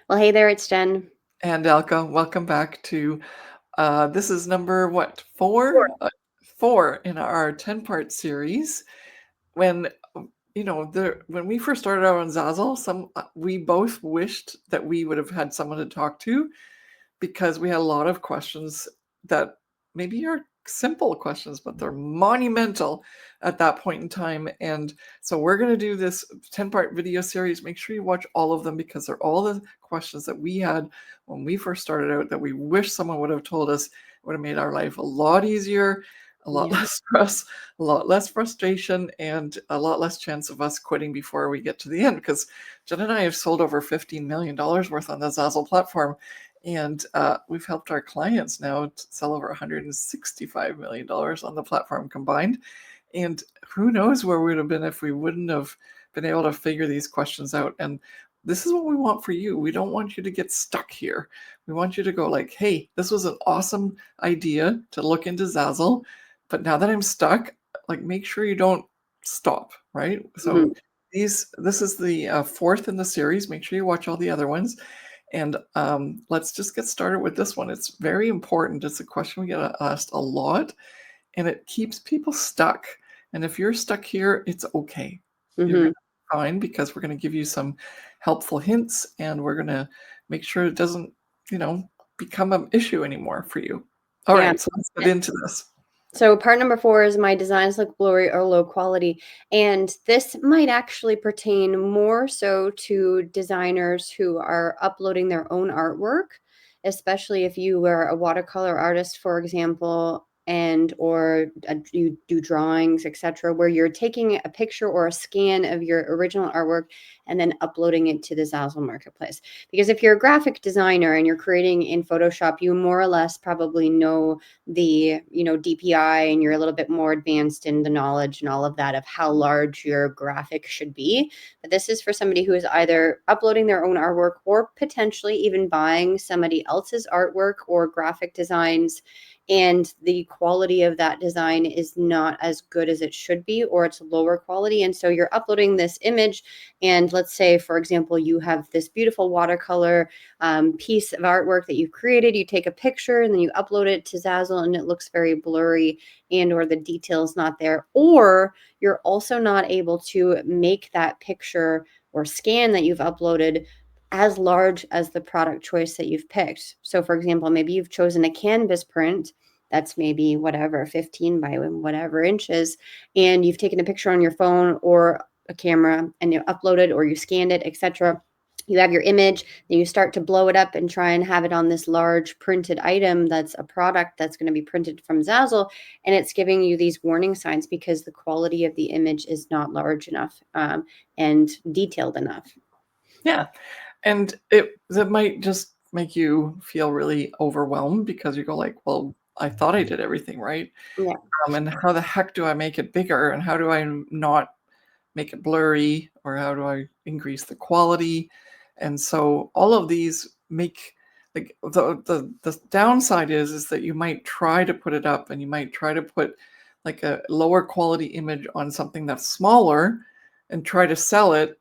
Well, hey there, it's Jen. And Alka, welcome back to this is number what, Sure. four? Four in our 10-part series. When when we first started out on Zazzle, we both wished that we would have had someone to talk to because we had a lot of questions that maybe are simple questions, but they're monumental at that point in time. And so we're going to do this 10-part video series. Make sure you watch all of them because they're all the questions that we had when we first started out that we wish someone would have told us. It would have made our life a lot easier, a lot Yeah. less stress, a lot less frustration, and a lot less chance of us quitting before we get to the end. Because Jen and I have sold over $15 million worth on the Zazzle platform. And we've helped our clients now to sell over $165 million on the platform combined. And who knows where we would have been if we wouldn't have been able to figure these questions out. And this is what we want for you. We don't want you to get stuck here. We want you to go like, hey, this was an awesome idea to look into Zazzle. But now that I'm stuck, like make sure you don't stop, right? So Mhm. this is the fourth in the series. Make sure you watch all the other ones. And let's just get started with this one. It's very important. It's a question we get asked a lot, and it keeps people stuck. And if you're stuck here, it's okay. You're going Mhm. to be fine because we're going to give you some helpful hints, and we're going to make sure it doesn't, become an issue anymore for you. All Yeah. right, so let's get Eh, into this. So part number 4 is my designs look blurry or low quality. And this might actually pertain more so to designers who are uploading their own artwork, especially if you were a watercolor artist, for example, and or you do drawings, etc., where you're taking a picture or a scan of your original artwork and then uploading it to the Zazzle marketplace. Because if you're a graphic designer and you're creating in Photoshop, you more or less probably know the DPI, and you're a little bit more advanced in the knowledge and all of that of how large your graphic should be. But this is for somebody who is either uploading their own artwork or potentially even buying somebody else's artwork or graphic designs, and the quality of that design is not as good as it should be, or it's lower quality. And so you're uploading this image, and let's say, for example, you have this beautiful watercolor piece of artwork that you've created. You take a picture and then you upload it to Zazzle, and it looks very blurry, and or the details not there, or you're also not able to make that picture or scan that you've uploaded as large as the product choice that you've picked. So for example, maybe you've chosen a canvas print that's maybe whatever 15 by whatever inches, and you've taken a picture on your phone or a camera and you upload it or you scanned it, etc. You have your image, then you start to blow it up and try and have it on this large printed item that's a product that's going to be printed from Zazzle, and it's giving you these warning signs because the quality of the image is not large enough and detailed enough. Yeah. And that might just make you feel really overwhelmed because you go like, well, I thought I did everything right. Yeah. And how the heck do I make it bigger? And how do I not make it blurry? Or how do I increase the quality? And so all of these make like the downside is that you might try to put it up and you might try to put like a lower quality image on something that's smaller and try to sell it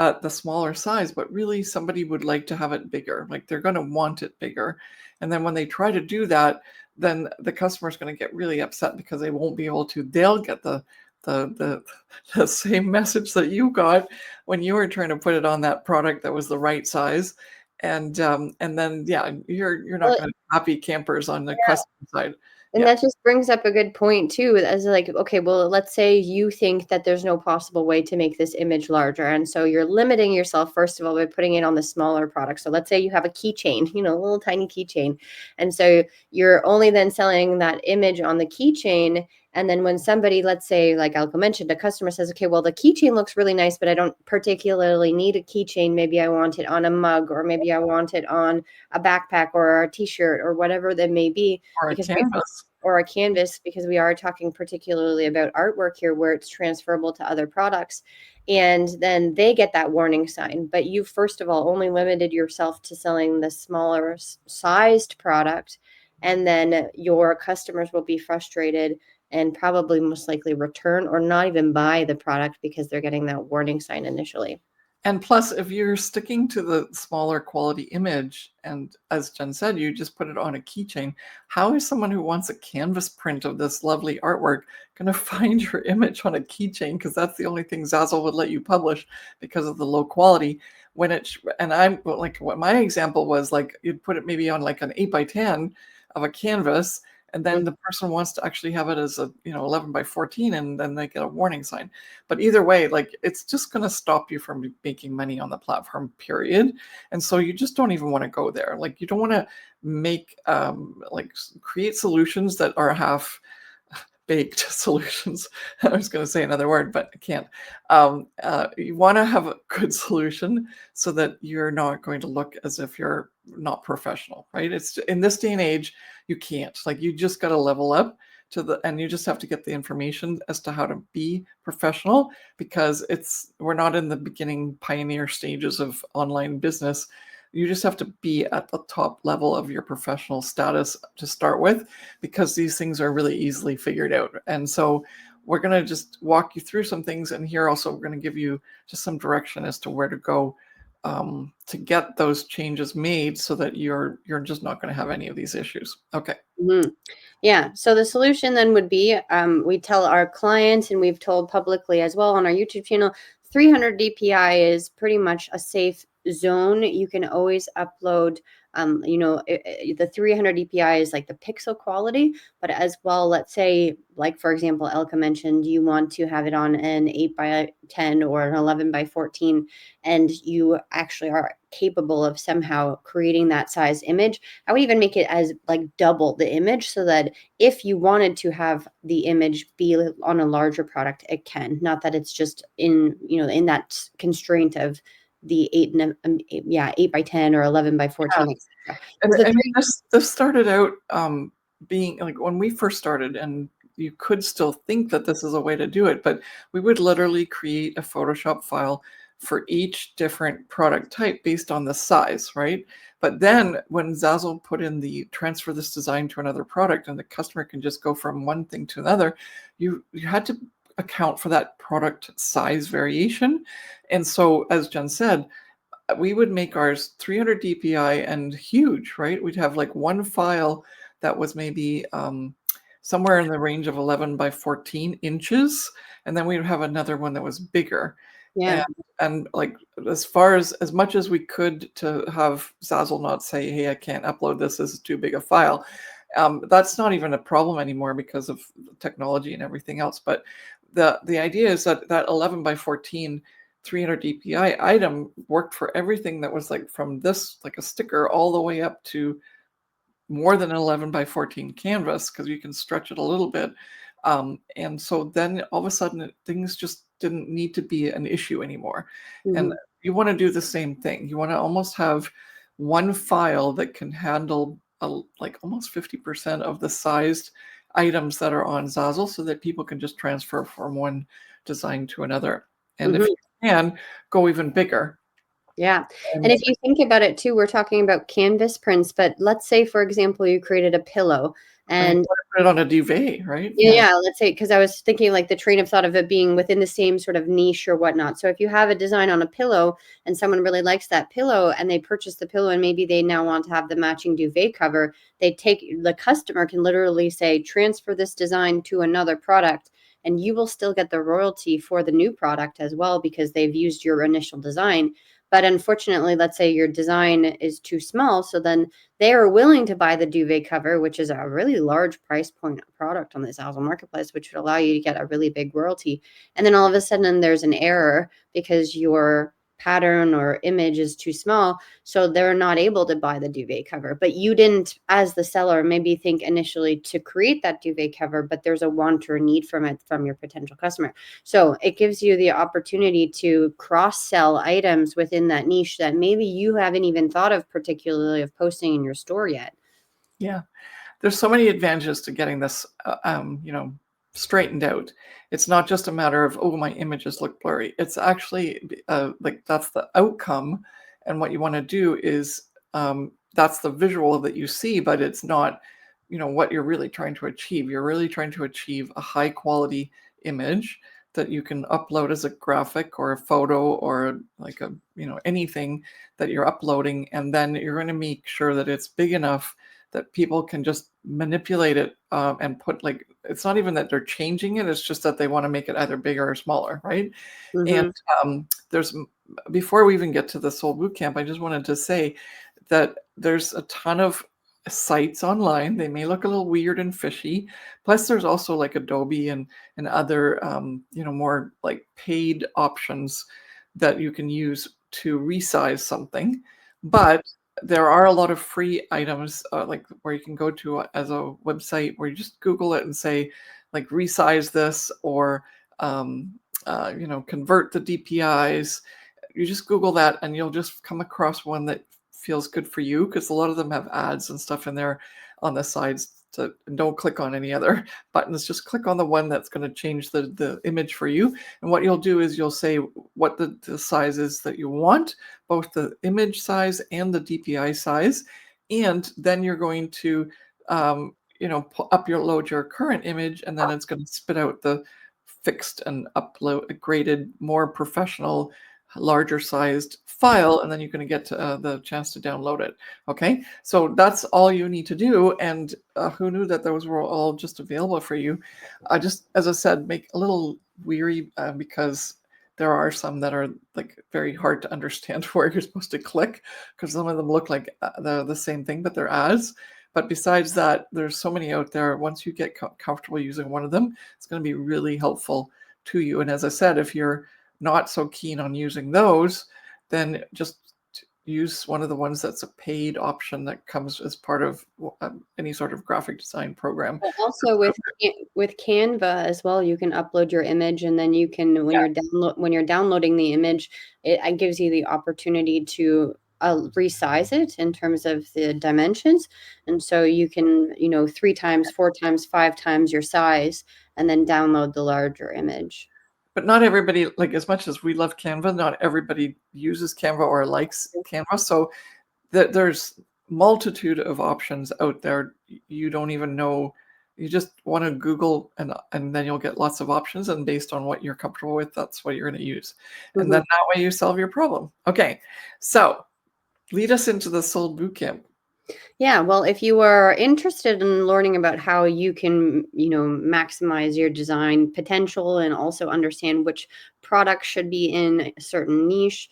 at the smaller size, but really somebody would like to have it bigger. Like they're going to want it bigger. And then when they try to do that, then the customer is going to get really upset because they won't be able to. They'll get the the same message that you got when you were trying to put it on that product that was the right size. And then yeah, you're not Well, going to be happy campers on the customer side. and Yeah. that just brings up a good point too, as like, okay, well, let's say you think that there's no possible way to make this image larger. And so you're limiting yourself, first of all, by putting it on the smaller product. So let's say you have a keychain, a little tiny keychain. And so you're only then selling that image on the keychain. And then when somebody, let's say, like Alka mentioned, a customer says, okay, well, the keychain looks really nice, but I don't particularly need a keychain. Maybe I want it on a mug, or maybe I want it on a backpack or a t-shirt or whatever that may be, Or a because canvas. or a canvas, because we are talking particularly about artwork here where it's transferable to other products. And then they get that warning sign. But you, first of all, only limited yourself to selling the smaller sized product. And then your customers will be frustrated and probably most likely return or not even buy the product because they're getting that warning sign initially. And plus, if you're sticking to the smaller quality image, and as Jen said, you just put it on a keychain, how is someone who wants a canvas print of this lovely artwork going to find your image on a keychain? Because that's the only thing Zazzle would let you publish because of the low quality. When and I'm like, what my example was, like, you'd put it maybe on like an 8x10 of a canvas, and then the person wants to actually have it as a 11x14, and then they get a warning sign. But either way, like, it's just going to stop you from making money on the platform, period. And so you just don't even want to go there. Like, you don't want to make like create solutions that are half baked solutions. I was going to say another word, but I can't. You want to have a good solution so that you're not going to look as if you're not professional, right? It's in this day and age, you can't. Like, you just got to level up and you just have to get the information as to how to be professional, because we're not in the beginning pioneer stages of online business. You just have to be at the top level of your professional status to start with, because these things are really easily figured out. And so we're going to just walk you through some things. And here also, we're going to give you just some direction as to where to go to get those changes made so that you're just not going to have any of these issues. Okay. Mm-hmm. Yeah. So the solution then would be we tell our clients, and we've told publicly as well on our YouTube channel, 300 DPI is pretty much a safe zone. You can always upload, the 300 DPI is like the pixel quality, but as well, let's say, like, for example, Elka mentioned, you want to have it on an 8x10 or an 11x14, and you actually are capable of somehow creating that size image. I would even make it as like double the image, so that if you wanted to have the image be on a larger product, it can. Not that it's just in that constraint of the 8x10 or 11x14, etc. And I mean, this started out being like, when we first started, and you could still think that this is a way to do it, but we would literally create a Photoshop file for each different product type based on the size, right? But then when Zazzle put in the transfer this design to another product, and the customer can just go from one thing to another, you had to account for that product size variation. And so, as Jen said, we would make ours 300 DPI and huge, right? We'd have like one file that was maybe somewhere in the range of 11x14 inches, and then we'd have another one that was bigger. Yeah. And like, as much as we could to have Zazzle not say, "Hey, I can't upload this. This is too big a file." That's not even a problem anymore because of technology and everything else. But the idea is that 11x14 300 DPI item worked for everything that was like from this, like a sticker, all the way up to more than 11x14 canvas, because you can stretch it a little bit. And so then all of a sudden, things just didn't need to be an issue anymore. And Mhm. you want to do the same thing. You want to almost have one file that can handle like almost 50% of the sized items that are on Zazzle, so that people can just transfer from one design to another. And if Mhm. you can, go even bigger. Yeah. And And if you think about it too, we're talking about canvas prints, but let's say, for example, you created a pillow, right, and put it on a duvet, right? yeah, Yeah. yeah, let's say, because I was thinking like the train of thought of it being within the same sort of niche or whatnot. So if you have a design on a pillow and someone really likes that pillow and they purchase the pillow, and maybe they now want to have the matching duvet cover, the customer can literally say, transfer this design to another product, and you will still get the royalty for the new product as well, because they've used your initial design. But unfortunately, let's say your design is too small, so then they are willing to buy the duvet cover, which is a really large price point product on the Zazzle marketplace, which would allow you to get a really big royalty. And then all of a sudden there's an error because your pattern or image is too small. So they're not able to buy the duvet cover. But you didn't, as the seller, maybe think initially to create that duvet cover, but there's a want or need from it from your potential customer. So it gives you the opportunity to cross-sell items within that niche that maybe you haven't even thought of, particularly of posting in your store yet. Yeah. There's so many advantages to getting this, straightened out. It's not just a matter of, oh, my images look blurry. It's actually like, that's the outcome, and what you want to do is that's the visual that you see, but it's not, what you're really trying to achieve. You're really trying to achieve a high quality image that you can upload as a graphic or a photo or like a, anything that you're uploading. And then you're going to make sure that it's big enough that people can just manipulate it and put, like, it's not even that they're changing it. It's just that they want to make it either bigger or smaller, right? And Mhm. there's, before we even get to the Soul Bootcamp, I just wanted to say that there's a ton of sites online. They may look a little weird and fishy. Plus, there's also like Adobe and other more like paid options that you can use to resize something. But there are a lot of free items like where you can go to as a website where you just Google it and say like resize this or convert the DPIs. You just Google that and you'll just come across one that feels good for you, because a lot of them have ads and stuff in there on the sides. And don't click on any other buttons. Just click on the one that's going to change the image for you. And what you'll do is you'll say what the size is that you want, both the image size and the DPI size. And then you're going to upload your current image, and then it's going to spit out the fixed and graded, more professional, larger sized file, and then you're going to get the chance to download it. Okay, so that's all you need to do. And who knew that those were all just available for you? I just, as I said, make a little weary because there are some that are like very hard to understand where you're supposed to click, because some of them look like the same thing, but they're ads. But besides that, there's so many out there. Once you get comfortable using one of them, it's going to be really helpful to you. And as I said, if you're not so keen on using those, then just use one of the ones that's a paid option that comes as part of any sort of graphic design program. Well, also with Canva as well, you can upload your image, and then you can, when you're downloading the image, it gives you the opportunity to resize it in terms of the dimensions. And so you can, 3 times, 4 times, 5 times your size, and then download the larger image. But not everybody, like, as much as we love Canva, not everybody uses Canva or likes Canva. So there's multitude of options out there. You don't even know. You just want to Google, and then you'll get lots of options. And based on what you're comfortable with, that's what you're going to use. And then that way you solve your problem. Okay, so lead us into the Soul Bootcamp. Yeah, well, if you are interested in learning about how you can, maximize your design potential and also understand which products should be in a certain niche,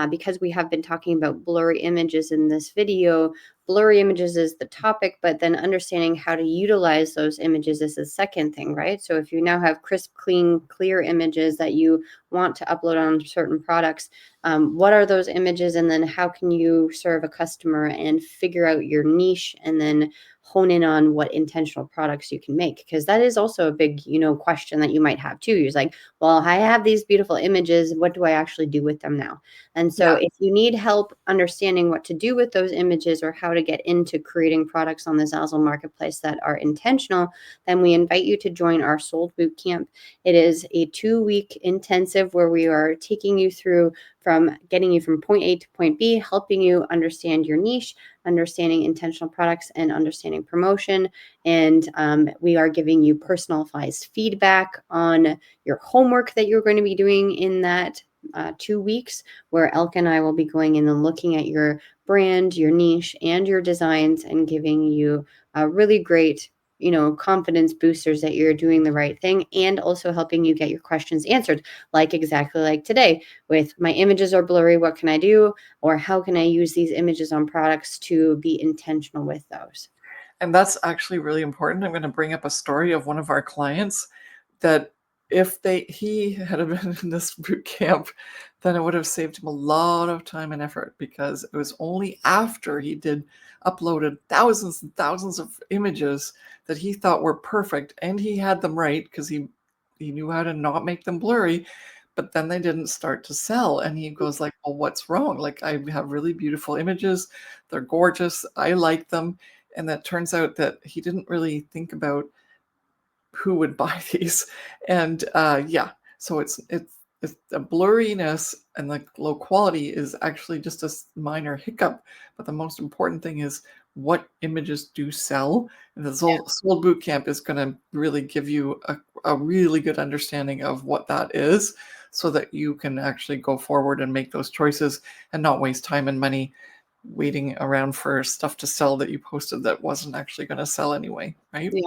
because we have been talking about blurry images in this video. Blurry images is the topic, but then understanding how to utilize those images is the second thing, right? So if you now have crisp, clean, clear images that you want to upload on certain products, what are those images, and then how can you serve a customer and figure out your niche, and then hone in on what intentional products you can make? Because that is also a big question that you might have too. You're like, well, I have these beautiful images, what do I actually do with them now? And so if you need help understanding what to do with those images, or how to get into creating products on the Zazzle marketplace that are intentional, then we invite you to join our Sold Bootcamp. It is a 2-week intensive where we are taking you through from getting you from point A to point B, helping you understand your niche, understanding intentional products, and understanding promotion. And we are giving you personalized feedback on your homework that you're going to be doing in that 2 weeks, where Elke and I will be going in and looking at your brand, your niche, and your designs, and giving you a really great confidence boosters that you're doing the right thing, and also helping you get your questions answered, like exactly like today with my images are blurry, what can I do? Or how can I use these images on products to be intentional with those? And that's actually really important. I'm going to bring up a story of one of our clients that if he had been in this boot camp, then it would have saved him a lot of time and effort, because it was only after he did uploaded thousands and thousands of images that he thought were perfect, and he had them right because he knew how to not make them blurry, but then they didn't start to sell. And he goes like, well, what's wrong? Like, I have really beautiful images. They're gorgeous. I like them. And that turns out that he didn't really think about who would buy these. And so it's the blurriness and the low quality is actually just a minor hiccup. But the most important thing is what images do sell. And the Sold Bootcamp is going to really give you a really good understanding of what that is, so that you can actually go forward and make those choices and not waste time and money waiting around for stuff to sell that you posted that wasn't actually going to sell anyway, right? Yeah.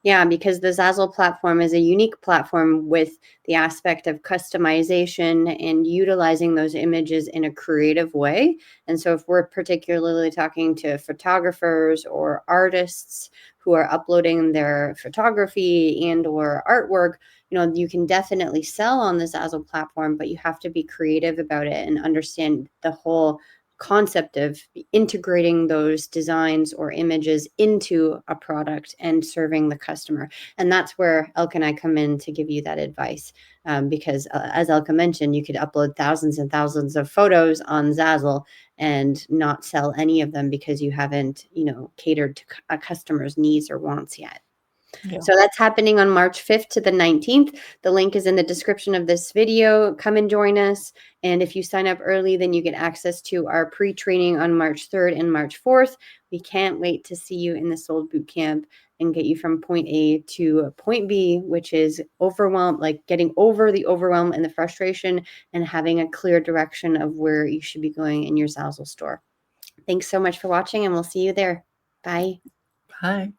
Yeah, because the Zazzle platform is a unique platform with the aspect of customization and utilizing those images in a creative way. And so, if we're particularly talking to photographers or artists who are uploading their photography and or artwork, you can definitely sell on the Zazzle platform, but you have to be creative about it and understand the whole concept of integrating those designs or images into a product and serving the customer. And that's where Elke and I come in to give you that advice. Because as Elke mentioned, you could upload thousands and thousands of photos on Zazzle and not sell any of them because you haven't, catered to a customer's needs or wants yet. Yeah. So that's happening on March 5th to the 19th. The link is in the description of this video. Come and join us. And if you sign up early, then you get access to our pre-training on March 3rd and March 4th. We can't wait to see you in the Sold Bootcamp and get you from point A to point B, which is overwhelm, like getting over the overwhelm and the frustration and having a clear direction of where you should be going in your Zazzle store. Thanks so much for watching, and we'll see you there. Bye. Bye.